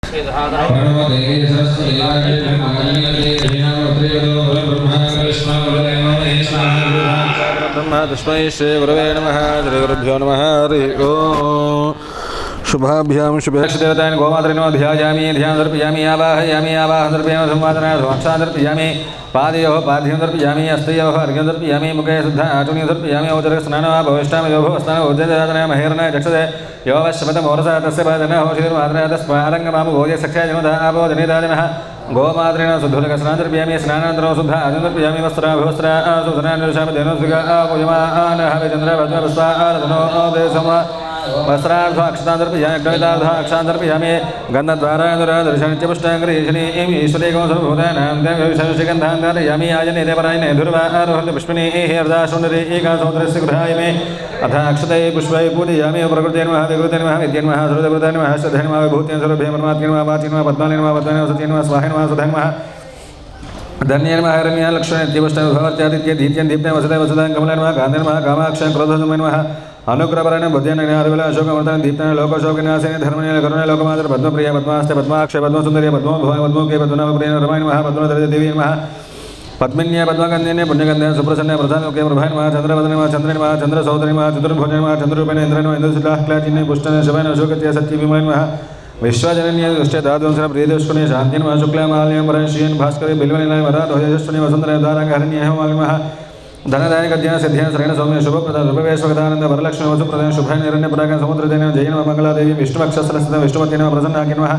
प्रणव देवी सरस्वती देवाय नमः ब्रह्मा कृष्ण ब्रह्मा तस्मै श्री गुरवे नमः श्री गुरुभ्यो नमः हरि ओम् शुभाभ्यां शुभेक्षदेवतान् गोमातरिणो ध्यायामि ध्यानदर्पयामि आवाहयामि आवाहदर्पयामि संवादनार्थमक्षादर्पयामि पादयोः पाद्यं दर्पयामि हस्तयोः अर्घ्यं दर्पयामि मुखे शुद्ध आचुर्यं दर्पयामि औदरस्नानं भविष्यामि योभो स्नानं उद्यदातनय महेरणाय चक्षते योवश्यपतमोरसा तस्य पादनः होशिर्मात्रा तस्मारङ्गमामु भोजे सख्याजनुधा आबोधनिदादिनः गोमातरेण शुद्धोदकस्नानं दर्पयामि स्नानानन्तरं शुद्ध आचुर्यं दर्पयामि वस्त्राभ्यवस्त्रा सुधनानुषामि धेनुसुगा पूयमानः विचन्द्रवज्रपुष्पा आरधनो देशम वस्त्रार्ध अक्षतांतर्पयामि गणितार्ध अक्षांतर्पयामि गन्धद्वारानुरादर्शनित्यपुष्टाङ्गरीशनि ईश्वरेकमसर्वभूतानां देवविशेषगन्धान्तर्पयामि आयने देवरायणे धुर्वारोहन्ति पुष्पिणी हृदाशुण्डरे एकासोदरस्य गृहाय मे अथ अक्षतै पुष्पै पूजयामि प्रकृते नमः विकृते नमः विद्ये नमः सर्वदेवताय नमः श्रद्धे नमः विभूते सर्वभे परमात्मने नमः वाचि नमः पद्माने नमः पद्माने वसते नमः स्वाहाय नमः सुधाय नमः धन्ये नमः हरण्या लक्ष्मणे नित्यपुष्टाभवर्त्यादित्ये दीप्त्यं दीप्ते वसते वसदां कमले नमः कान्ते नमः कामाक्षं क्रोधसमये नमः अनुग्रहपरायण बुद्धिं ज्ञानविला अशोकमर्दनं दीप्तानि लोकशोकनाशिनि धर्मणे करुणे लोकमातृ पद्मप्रिय पद्मास्ते पद्माक्षय पद्मसुन्दरी पद्मोभवाय पद्मोके पद्मनाभप्रिय रमाय नमः पद्मधरे देवी नमः पद्मिन्ये पद्मगन्धिन्ये पुण्यगन्धे सुप्रसन्ने प्रधानोके प्रभाय नमः चन्द्रवदने नमः चन्द्रे नमः चन्द्रसहोदरे नमः चतुर्भुजे नमः चन्द्ररूपेण इन्द्रे नमः इन्द्रशिलाक्लाचिन्ये पुष्टने शवेन अशोकत्य सत्यविमले नमः विश्वजनन्ये दुष्टे धातुंसर प्रियदेशकुने शान्तिं नमः शुक्लामाल्यं परश्रियं भास्करे बिल्वनिलय वराधोयशस्वने वसुन्धरे दाराङ्गहरण्ये हेममालिमः धनदायक ज्ञान सिद्धियां शरण सौम्य शुभप्रद शुभवेश्वदानंद वरलक्ष्मी वसुप्रदान शुभ निरण्य परागण समुद्रदेन जय नमः मंगलादेवी विष्णुवक्षस्थित विष्णुपति नमः प्रसन्नाकिं नमः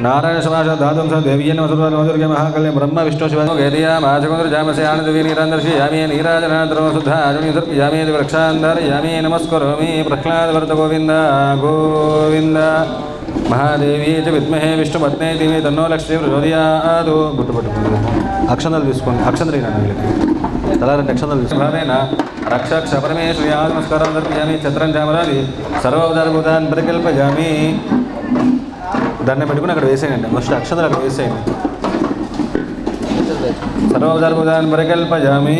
नारायण समाज धातुं सह देवी नमः सुरवादुर्गे महाकल्य ब्रह्म विष्णु शिव वेदिया माजगुंद्र जामसे आनंदवी नीरांदर्शि यामी नीराजनांतरो शुद्ध आजुनि यामी वृक्षांधर यामी नमस्करोमि प्रह्लाद वर्त गोविंद गोविंद महादेवी च विद्महे विष्णुपत्ने देवी तन्नो लक्ष्मी प्रचोदयात् अक्षंतలు తీసుకోండి అక్షంతలు తలారంటి అక్షంతలు తీసుకున్నారేన రక్షక్ష పరమేశ్వరి నమస్కారం దర్పయామి ఛత్రం చామరాది సర్వోపచారభూతాన్ పరికల్పయామి దాన్ని పెట్టుకుని అక్కడ వేసేయండి ఫస్ట్ అక్షంతలు అక్కడ వేసేయండి సర్వోపచారభూతాన్ పరికల్పయామి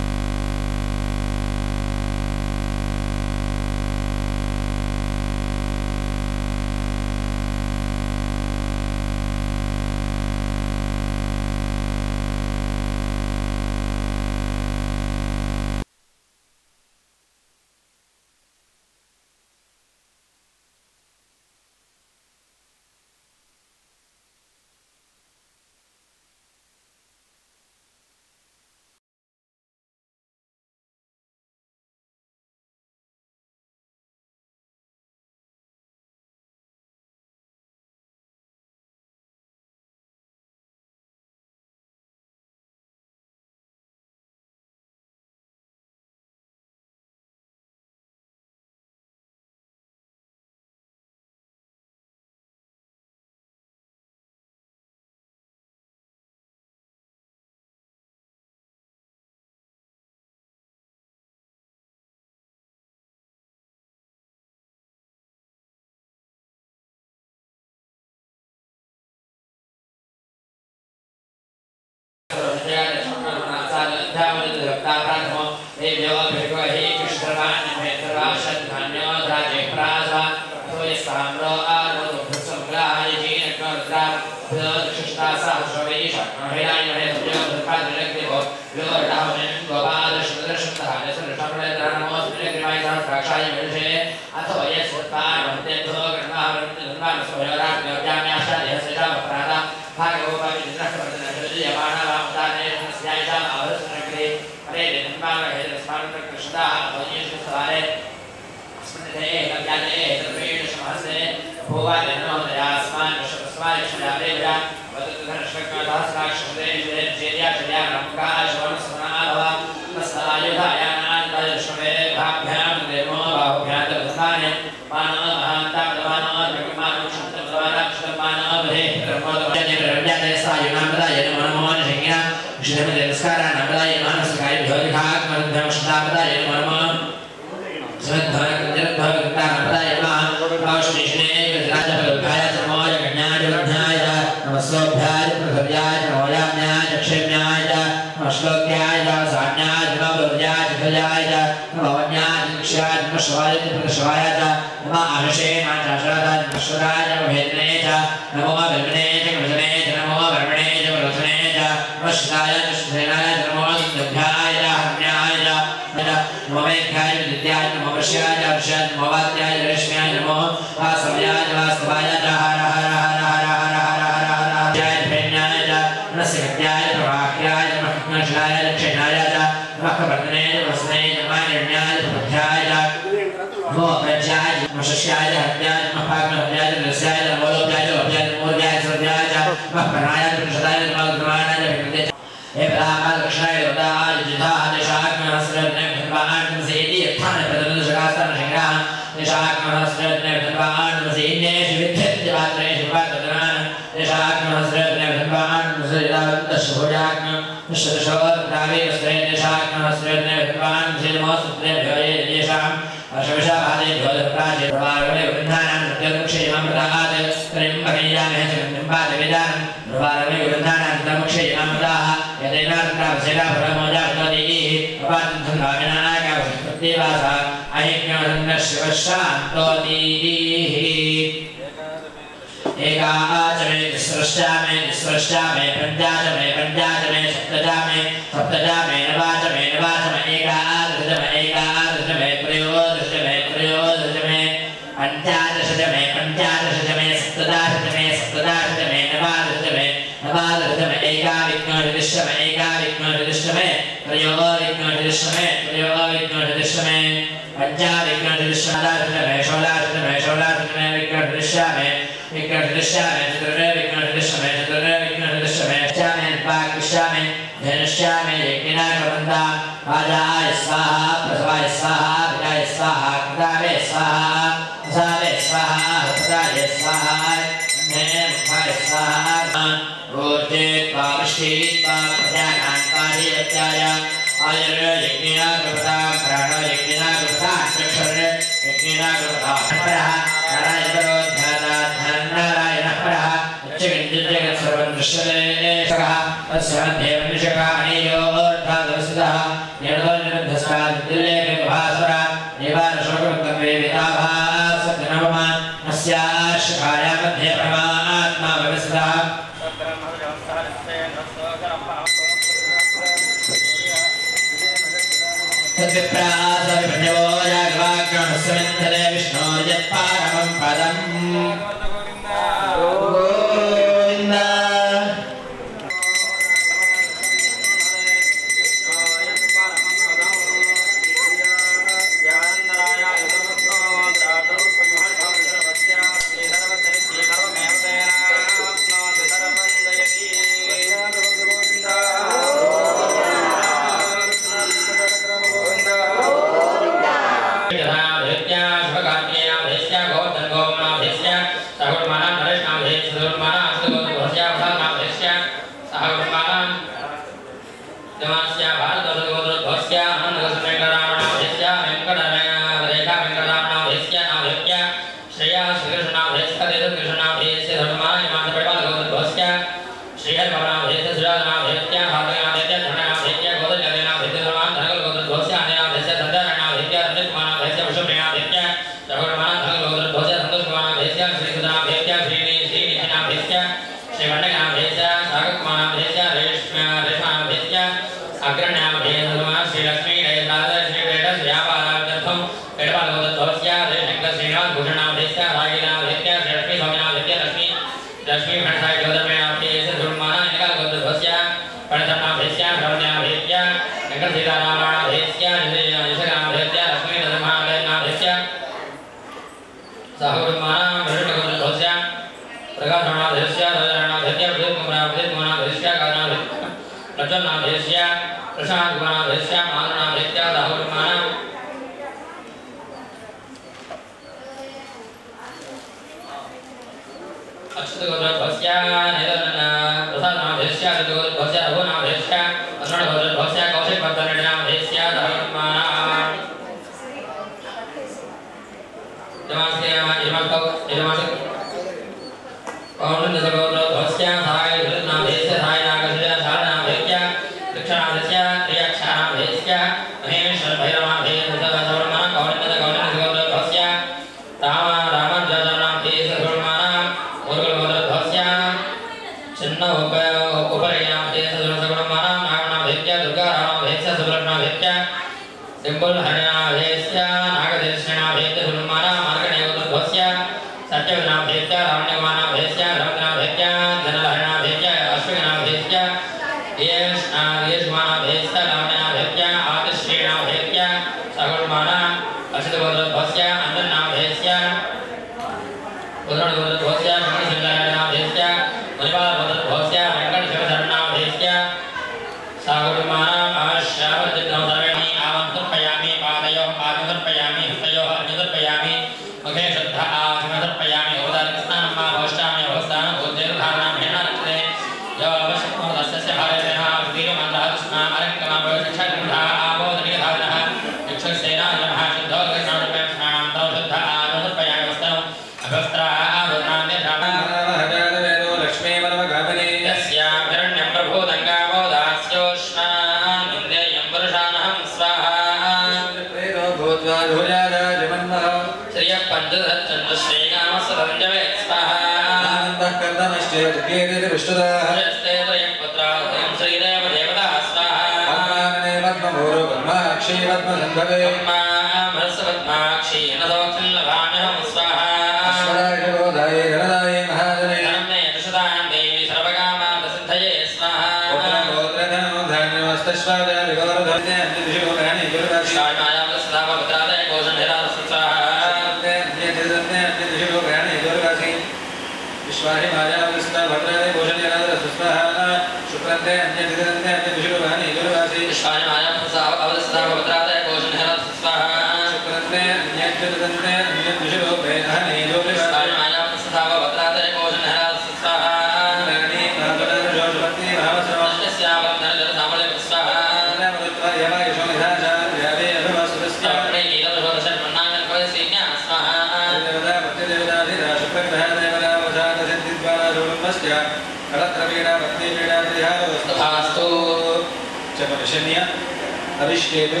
अभिषेके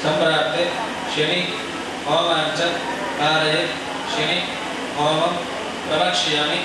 संप्राप्ते शनि होमांच कारये शनि होमं प्रवक्ष्यामि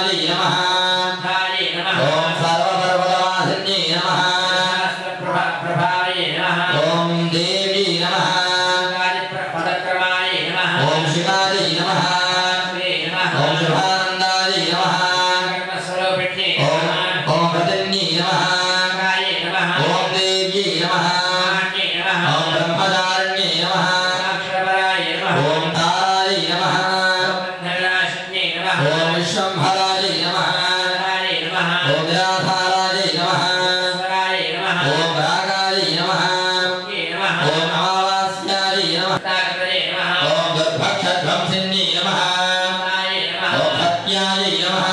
सर्वलोकपालिकायै नमः ॐ सर्वपर्वतवासिन्यै नमः ॐ देवी नमः ॐ शिवायै नमः ॐ शुभानन्दायै नमः ॐ प्रतन्यै नमः ॐ देव्यै नमः ॐ ब्रह्मचारिण्यै नमः ॐ तारायै नमः ॐ विश्वम्भरायै नमः ॐ निराधारायै नमः ॐ रागायै नमः ॐ अमावास्यायै नमः ॐ दुर्भक्षध्वंसिन्यै नमः ॐ सत्यायै नमः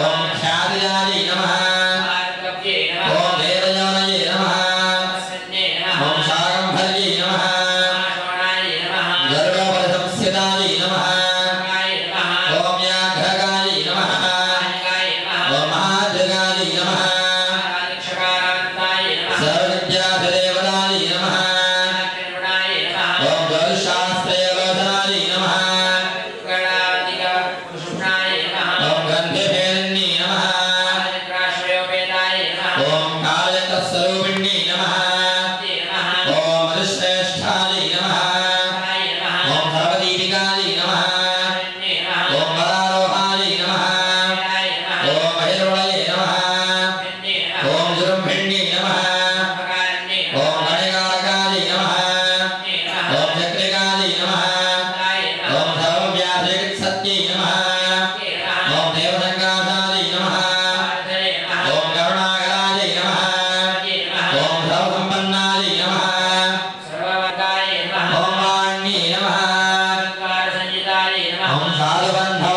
ॐ ख्यातियायै नमः ॐ देवयानयै नमः ॐ शाकम्भर्यै नमः गर्भपरिसंस्थितायै नमः ॐ व्याघ्रगायै नमः ॐ महाजगायै नमः सर्वविद्याधिदेवतायै नमः ॐ ज्योतिषशास्त्रयोगधनायै नमः ॐ गन्धेभिर्ण्यै नमः ॐ कालयन्तस्वरूपिण्यै नमः ॐ मधुश्रेष्ठायै नमः ॐ सर्वदीपिकायै नमः ॐ वरारोहायै नमः ॐ महिर्वलये नमः ॐ जुरुम्भिण्यै नमः ॐ गणिकारकायै नमः ॐ चक्रिकायै नमः ॐ सर्वव्याधिचिकित्सत्यै नमः ॐ देवसङ्गाधायै नमः ॐ करुणाकरायै नमः ॐ सर्वसम्पन्नायै नमः ॐ वाण्यै नमः ॐ साधुबन्धवायै